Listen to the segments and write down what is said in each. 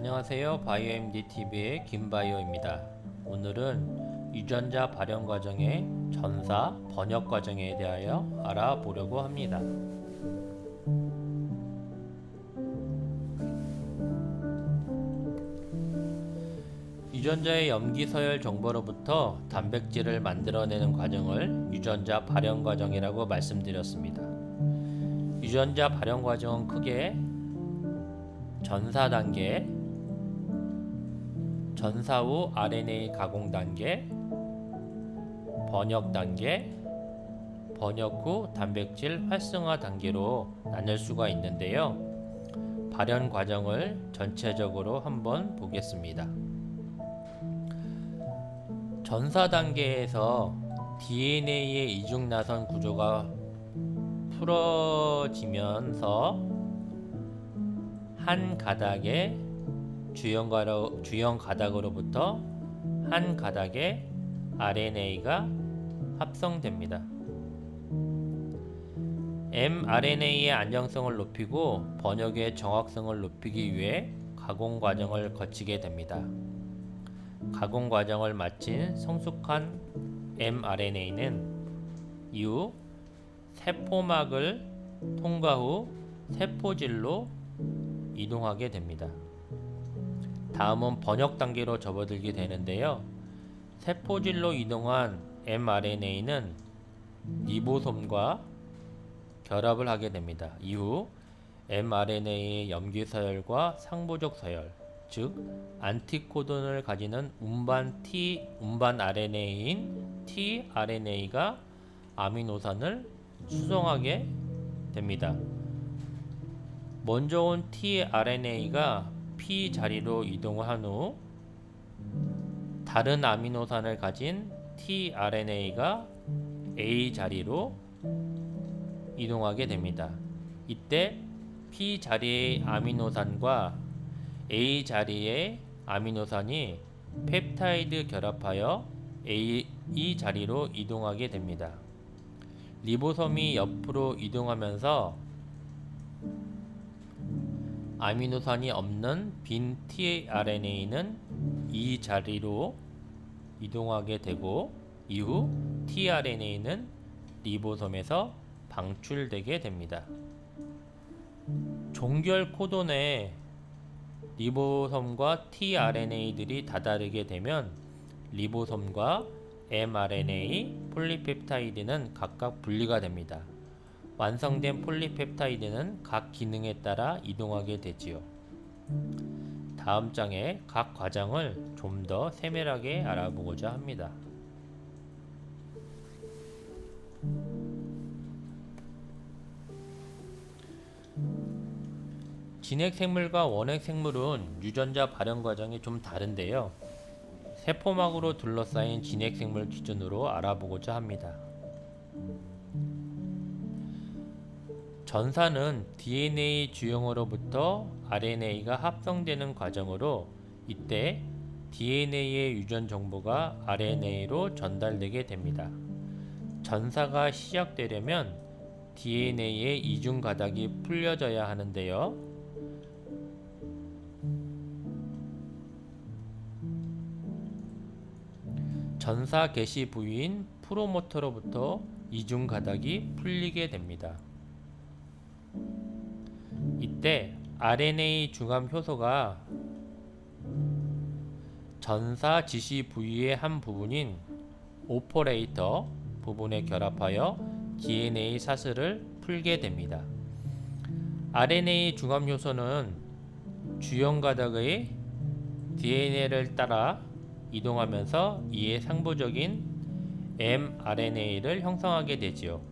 안녕하세요. 바이오MDTV의 김바이오입니다. 오늘은 유전자 발현 과정의 전사, 번역 과정에 대하여 알아보려고 합니다. 유전자의 염기서열 정보로부터 단백질을 만들어내는 과정을 유전자 발현 과정이라고 말씀드렸습니다. 유전자 발현 과정은 크게 전사 단계, 전사 후 RNA 가공 단계, 번역 단계, 번역 후 단백질 활성화 단계로 나눌 수가 있는데요. 발현 과정을 전체적으로 한번 보겠습니다. 전사 단계에서 DNA의 이중나선 구조가 풀어지면서 한 가닥의 주연 가닥으로부터 한 가닥의 RNA가 합성됩니다. mRNA의 안정성을 높이고 번역의 정확성을 높이기 위해 가공 과정을 거치게 됩니다. 가공 과정을 마친 성숙한 mRNA는 이후 세포막을 통과 후 세포질로 이동하게 됩니다. 다음은 번역 단계로 접어들게 되는데요. 세포질로 이동한 mRNA는 리보솜과 결합을 하게 됩니다. 이후 mRNA의 염기서열과 상부적 서열, 즉 안티코돈을 가지는 운반 RNA인 tRNA가 아미노산을 수송하게 됩니다. 먼저 온 tRNA가 P 자리로 이동한 후 다른 아미노산을 가진 tRNA가 A 자리로 이동하게 됩니다. 이때 P 자리의 아미노산과 A 자리의 아미노산이 펩타이드 결합하여 A 자리로 이동하게 됩니다. 리보솜이 옆으로 이동하면서 아미노산이 없는 빈 tRNA는 이 자리로 이동하게 되고 이후 tRNA는 리보솜에서 방출되게 됩니다. 종결 코돈에 리보솜과 tRNA들이 다다르게 되면 리보솜과 mRNA 폴리펩타이드는 각각 분리가 됩니다. 완성된 폴리펩타이드는 각 기능에 따라 이동하게 되지요. 다음 장의 각 과정을 좀 더 세밀하게 알아보고자 합니다. 진핵생물과 원핵생물은 유전자 발현 과정이 좀 다른데요. 세포막으로 둘러싸인 진핵생물 기준으로 알아보고자 합니다. 전사는 DNA 주형으로부터 RNA가 합성되는 과정으로 이때 DNA의 유전 정보가 RNA로 전달되게 됩니다. 전사가 시작되려면 DNA의 이중 가닥이 풀려져야 하는데요. 전사 개시 부위인 프로모터로부터 이중 가닥이 풀리게 됩니다. 이때 RNA 중암 효소가 전사 지시 부위의 한 부분인 오퍼레이터 부분에 결합하여 DNA 사슬을 풀게 됩니다. RNA 중암 효소는 주형 가닥의 DNA를 따라 이동하면서 이에 상부적인 mRNA를 형성하게 되지요.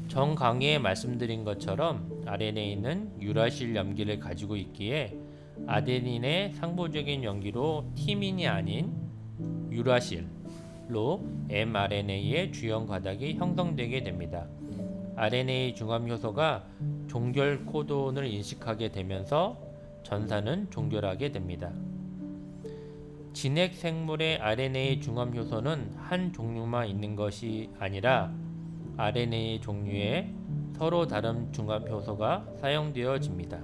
전 강의에 말씀드린 것처럼 RNA는 유라실 염기를 가지고 있기에 아데닌의 상부적인 염기로 티민이 아닌 유라실로 mRNA의 주형 가닥이 형성되게 됩니다. RNA 중암 효소가 종결 코돈을 인식하게 되면서 전사는 종결하게 됩니다. 진핵 생물의 RNA 중암 효소는 한 종류만 있는 것이 아니라 RNA 종류에 서로 다른 중합 효소가 사용되어집니다.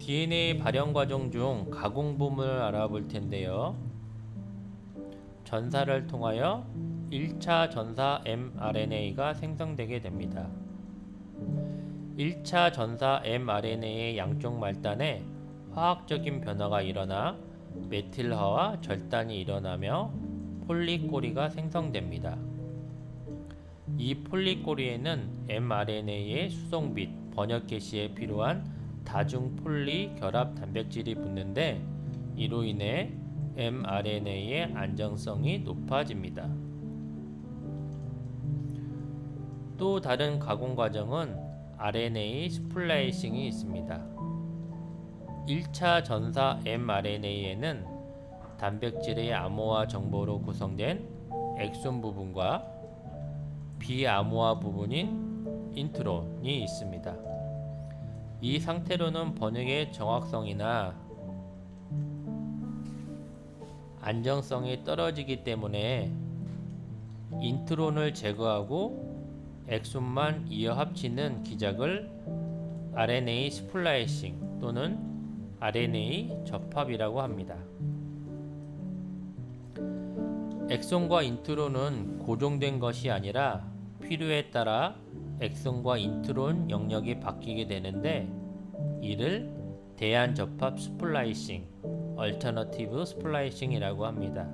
DNA 발현 과정 중 가공부문을 알아볼 텐데요. 전사를 통하여 1차 전사 mRNA가 생성되게 됩니다. 1차 전사 mRNA의 양쪽 말단에 화학적인 변화가 일어나 메틸화와 절단이 일어나며 폴리꼬리가 생성됩니다. 이 폴리꼬리에는 mRNA의 수송 및 번역 개시에 필요한 다중 폴리 결합 단백질이 붙는데 이로 인해 mRNA의 안정성이 높아집니다. 또 다른 가공 과정은 RNA 스플라이싱이 있습니다. 1차 전사 mRNA에는 단백질의 암호화 정보로 구성된 엑손 부분과 비암호화 부분인 인트론이 있습니다. 이 상태로는 번역의 정확성이나 안정성이 떨어지기 때문에 인트론을 제거하고 엑손만 이어 합치는 기작을 RNA 스플라이싱 또는 RNA 접합이라고 합니다. 엑손과 인트론은 고정된 것이 아니라 필요에 따라 엑손과 인트론 영역이 바뀌게 되는데 이를 대안접합 스플라이싱, 얼터너티브 스플라이싱이라고 합니다.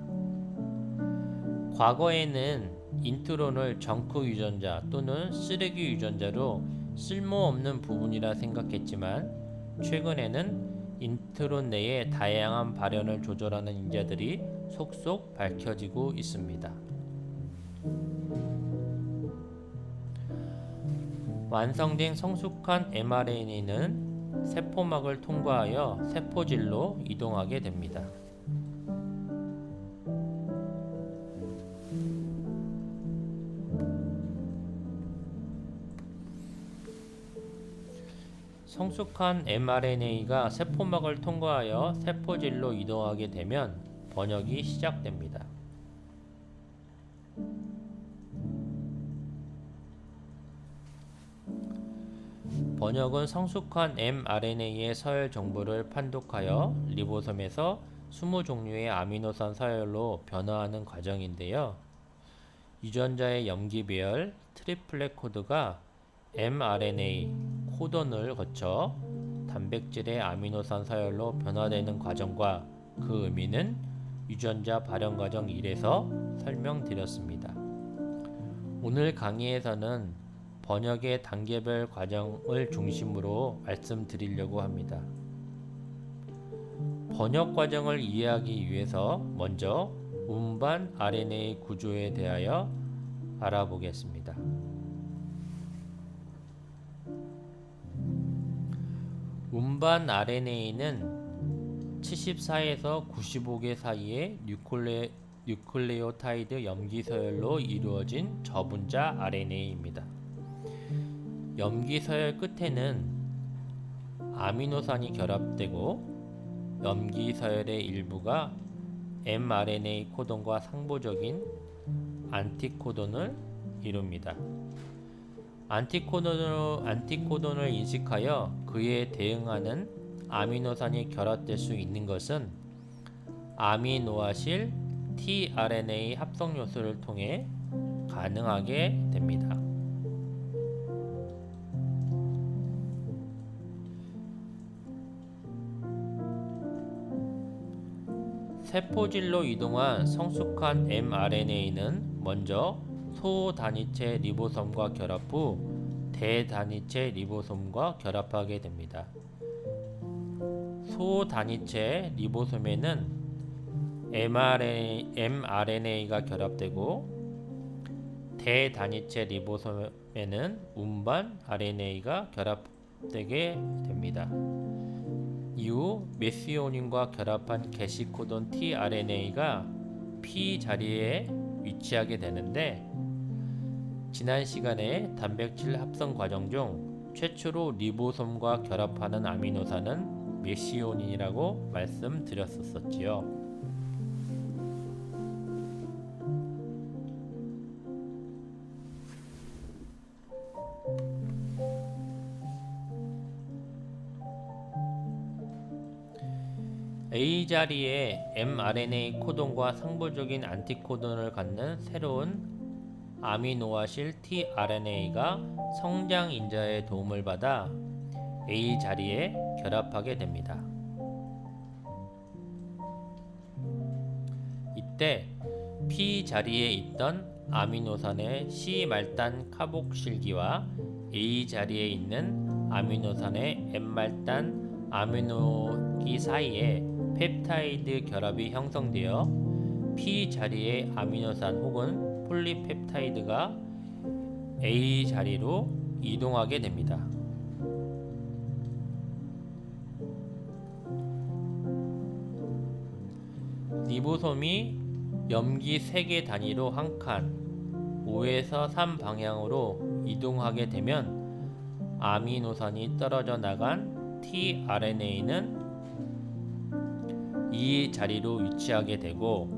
과거에는 인트론을 정크 유전자 또는 쓰레기 유전자로 쓸모없는 부분이라 생각했지만 최근에는 인트론 내에 다양한 발현을 조절하는 인자들이 속속 밝혀지고 있습니다. 완성된 성숙한 mRNA는 세포막을 통과하여 세포질로 이동하게 됩니다. 성숙한 mRNA가 세포막을 통과하여 세포질로 이동하게 되면 번역이 시작됩니다. 번역은 성숙한 mRNA의 서열 정보를 판독하여 리보솜에서 20종류의 아미노산 서열로 변화하는 과정인데요. 유전자의 염기배열 트리플렛 코드가 mRNA 코돈을 거쳐 단백질의 아미노산 서열로 변화되는 과정과 그 의미는 유전자 발현 과정 1에서 설명드렸습니다. 오늘 강의에서는 번역의 단계별 과정을 중심으로 말씀드리려고 합니다. 번역 과정을 이해하기 위해서 먼저 운반 RNA 구조에 대하여 알아보겠습니다. 운반 RNA는 74에서 95개 사이의 뉴클레오타이드 염기 서열로 이루어진 저분자 RNA입니다. 염기 서열 끝에는 아미노산이 결합되고 염기 서열의 일부가 mRNA 코돈과 상보적인 안티코돈을 이룹니다. 안티코돈을 인식하여 그에 대응하는 아미노산이 결합될 수 있는 것은 아미노아실 tRNA 합성 요소를 통해 가능하게 됩니다. 세포질로 이동한 성숙한 mRNA는 먼저 소단위체 리보솜과 결합 후 대단위체 리보솜과 결합하게 됩니다. 소단위체 리보솜에는 mRNA가 결합되고 대단위체 리보솜에는 운반 RNA가 결합되게 됩니다. 이후 메시오닌과 결합한 게시코돈 tRNA가 P 자리에 위치하게 되는데 지난 시간에 단백질 합성 과정 중 최초로 리보솜과 결합하는 아미노산은 메시오닌이라고 말씀드렸었지요. A 자리에 mRNA 코돈과 상부적인 안티코돈을 갖는 새로운 아미노아실 tRNA가 성장 인자의 도움을 받아 A 자리에 결합하게 됩니다. 이때 P 자리에 있던 아미노산의 C 말단 카복실기와 A 자리에 있는 아미노산의 M 말단 아미노기 사이에 펩타이드 결합이 형성되어 P 자리의 아미노산 혹은 폴리펩타이드가 A 자리로 이동하게 됩니다. 리보솜이 염기 3개 단위로 한 칸, 5에서 3 방향으로 이동하게 되면 아미노산이 떨어져 나간 tRNA는 이 자리로 위치하게 되고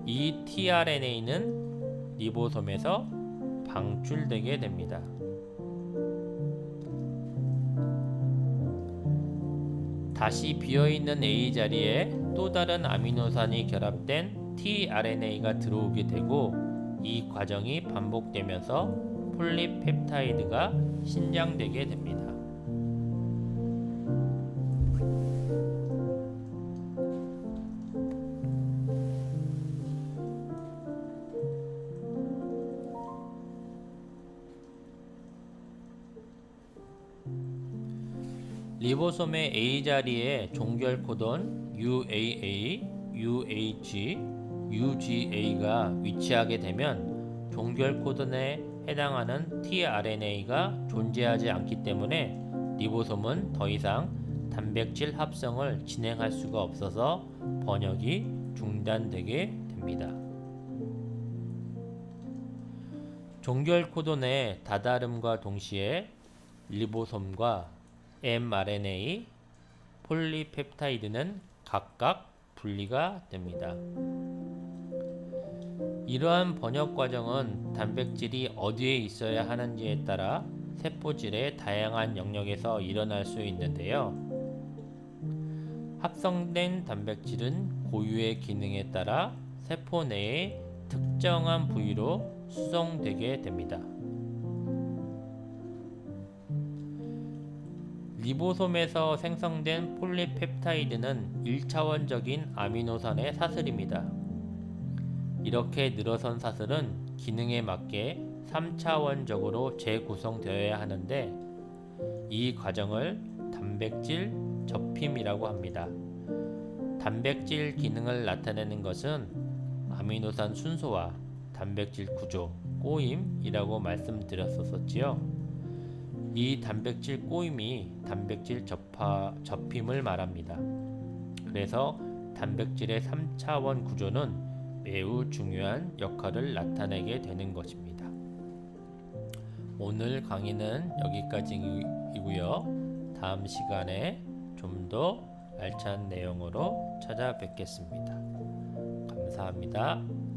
이 tRNA는 리보솜에서 방출되게 됩니다. 다시 비어있는 A 자리에 또 다른 아미노산이 결합된 tRNA가 들어오게 되고 이 과정이 반복되면서 폴리펩타이드가 신장되게 됩니다. 리보솜의 A 자리에 종결 코돈 UAA, UH, UGA가 위치하게 되면 종결 코돈에 해당하는 tRNA가 존재하지 않기 때문에 리보솜은 더 이상 단백질 합성을 진행할 수가 없어서 번역이 중단되게 됩니다. 종결 코돈의 다다름과 동시에 리보솜과 mRNA, 폴리펩타이드는 각각 분리가 됩니다. 이러한 번역 과정은 단백질이 어디에 있어야 하는지에 따라 세포질의 다양한 영역에서 일어날 수 있는데요. 합성된 단백질은 고유의 기능에 따라 세포 내의 특정한 부위로 수송되게 됩니다. 리보솜에서 생성된 폴리펩타이드는 1차원적인 아미노산의 사슬입니다. 이렇게 늘어선 사슬은 기능에 맞게 3차원적으로 재구성되어야 하는데 이 과정을 단백질 접힘이라고 합니다. 단백질 기능을 나타내는 것은 아미노산 순서와 단백질 구조, 꼬임이라고 말씀드렸었지요. 이 단백질 꼬임이 단백질 접힘을 말합니다. 그래서 단백질의 3차원 구조는 매우 중요한 역할을 나타내게 되는 것입니다. 오늘 강의는 여기까지이고요. 다음 시간에 좀 더 알찬 내용으로 찾아뵙겠습니다. 감사합니다.